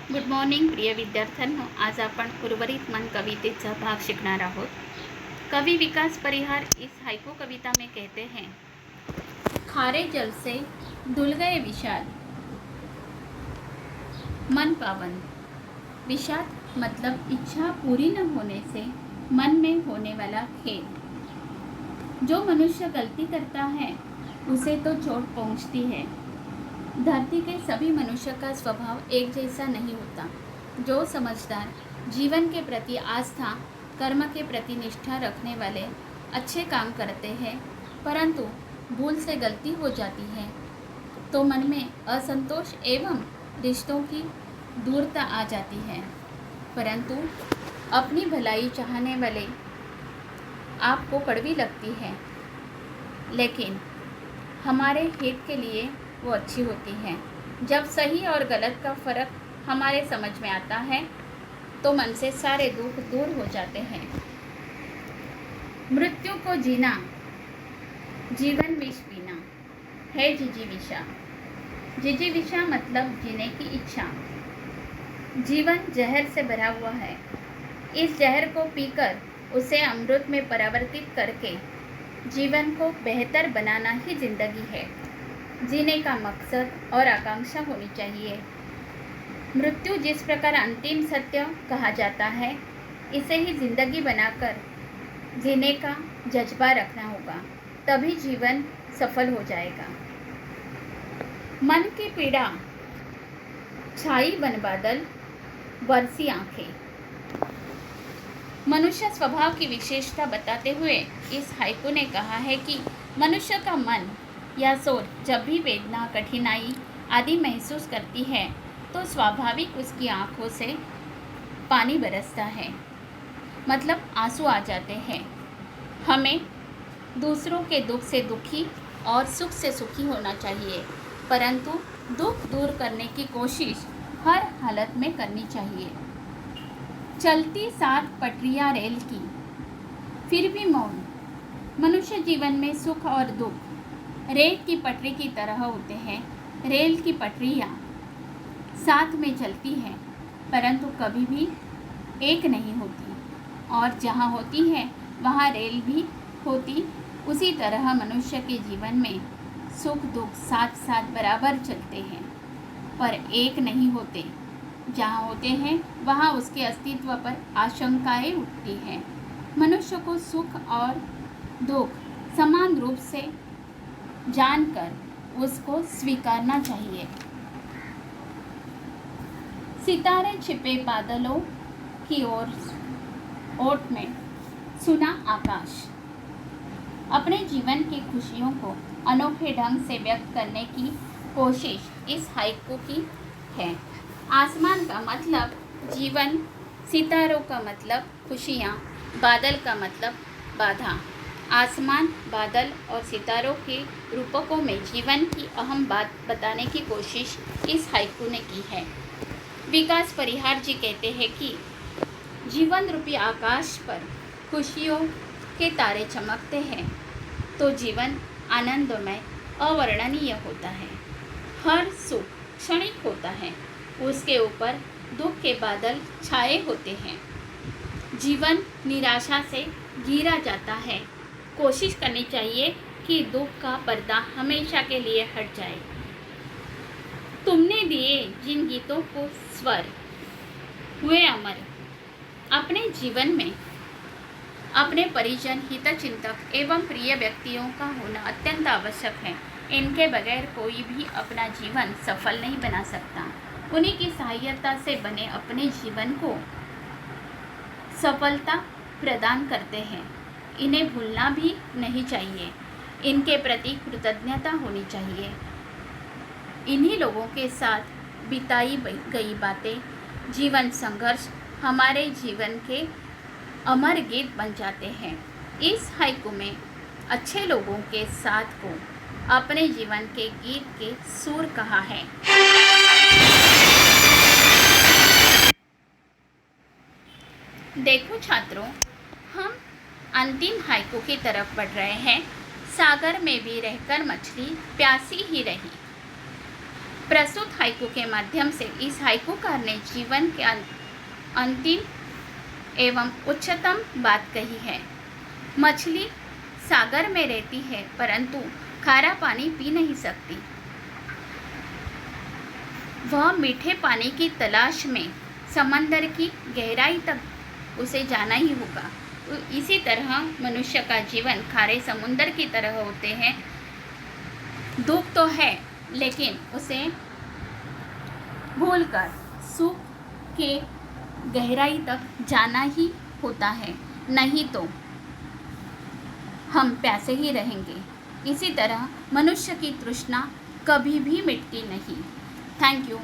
Good morning प्रिय विद्यार्थ्यांनो, आज आपण उर्वरित मन कवितेचा भाग शिकणार आहोत। कवि विकास परिहार इस हाइकू कविता में कहते हैं, खारे जल से धुल गए विषाद, मन पावन। विषाद मतलब इच्छा पूरी न होने से मन में होने वाला खेद। जो मनुष्य गलती करता है उसे तो चोट पहुंचती है। धरती के सभी मनुष्य का स्वभाव एक जैसा नहीं होता। जो समझदार, जीवन के प्रति आस्था, कर्म के प्रति निष्ठा रखने वाले अच्छे काम करते हैं, परंतु भूल से गलती हो जाती है तो मन में असंतोष एवं रिश्तों की दूरता आ जाती है। परंतु अपनी भलाई चाहने वाले आपको कड़वी लगती है, लेकिन हमारे हित के लिए वो अच्छी होती है। जब सही और गलत का फर्क हमारे समझ में आता है तो मन से सारे दुख दूर हो जाते हैं। मृत्यु को जीना, जीवन विष पीना है जिजीविषा। जिजीविषा मतलब जीने की इच्छा। जीवन जहर से भरा हुआ है। इस जहर को पीकर उसे अमृत में परिवर्तित करके जीवन को बेहतर बनाना ही जिंदगी है। जीने का मकसद और आकांक्षा होनी चाहिए। मृत्यु जिस प्रकार अंतिम सत्य कहा जाता है, इसे ही जिंदगी बनाकर जीने का जज्बा रखना होगा, तभी जीवन सफल हो जाएगा। मन की पीड़ा छाई बन बादल, बरसी आंखें। मनुष्य स्वभाव की विशेषता बताते हुए इस हाइकू ने कहा है कि मनुष्य का मन या सोच जब भी वेदना, कठिनाई आदि महसूस करती है तो स्वाभाविक उसकी आंखों से पानी बरसता है, मतलब आंसू आ जाते हैं। हमें दूसरों के दुख से दुखी और सुख से सुखी होना चाहिए, परंतु दुख दूर करने की कोशिश हर हालत में करनी चाहिए। चलती 7 पटरियां रेल की, फिर भी मौन। मनुष्य जीवन में सुख और दुख रेल की पटरी की तरह होते हैं। रेल की पटरियाँ साथ में चलती हैं, परंतु कभी भी एक नहीं होती, और जहाँ होती है वहाँ रेल भी होती। उसी तरह मनुष्य के जीवन में सुख दुख साथ साथ बराबर चलते हैं, पर एक नहीं होते। जहाँ होते हैं वहाँ उसके अस्तित्व पर आशंकाएं उठती हैं। मनुष्य को सुख और दुख समान रूप से जानकर उसको स्वीकारना चाहिए। सितारे छिपे बादलों की ओट में सुना आकाश। अपने जीवन की खुशियों को अनोखे ढंग से व्यक्त करने की कोशिश इस हाइकू की है। आसमान का मतलब जीवन, सितारों का मतलब खुशियाँ, बादल का मतलब बाधा। आसमान, बादल और सितारों के रूपकों में जीवन की अहम बात बताने की कोशिश इस हाइकू ने की है। विकास परिहार जी कहते हैं कि जीवन रूपी आकाश पर खुशियों के तारे चमकते हैं तो जीवन आनंदमय, अवर्णनीय होता है। हर सुख क्षणिक होता है, उसके ऊपर दुख के बादल छाए होते हैं। जीवन निराशा से घिरा जाता है। कोशिश करनी चाहिए कि दुख का पर्दा हमेशा के लिए हट जाए। तुमने दिए जिन गीतों को स्वर हुए अमर। अपने जीवन में अपने परिजन, हितचिंतक एवं प्रिय व्यक्तियों का होना अत्यंत आवश्यक है। इनके बगैर कोई भी अपना जीवन सफल नहीं बना सकता। उन्हीं की सहायता से बने अपने जीवन को सफलता प्रदान करते हैं। इन्हें भूलना भी नहीं चाहिए। इनके प्रति कृतज्ञता होनी चाहिए। इन्हीं लोगों के साथ बिताई गई बातें, जीवन संघर्ष हमारे जीवन के अमर गीत बन जाते हैं। इस हाइकू में अच्छे लोगों के साथ को अपने जीवन के गीत के सुर कहा है। देखो छात्रों, हम अंतिम हाइकू की तरफ बढ़ रहे हैं। सागर में भी रहकर मछली प्यासी ही रही। प्रस्तुत हाइकू के माध्यम से इस हाइकूकार ने जीवन के अंतिम एवं उच्चतम बात कही है। मछली सागर में रहती है परंतु खारा पानी पी नहीं सकती। वह मीठे पानी की तलाश में समंदर की गहराई तक उसे जाना ही होगा। इसी तरह मनुष्य का जीवन खारे समुंदर की तरह होते हैं। दुख तो है लेकिन उसे भूलकर सुख के गहराई तक जाना ही होता है, नहीं तो हम प्यासे ही रहेंगे। इसी तरह मनुष्य की तृष्णा कभी भी मिटती नहीं। Thank you.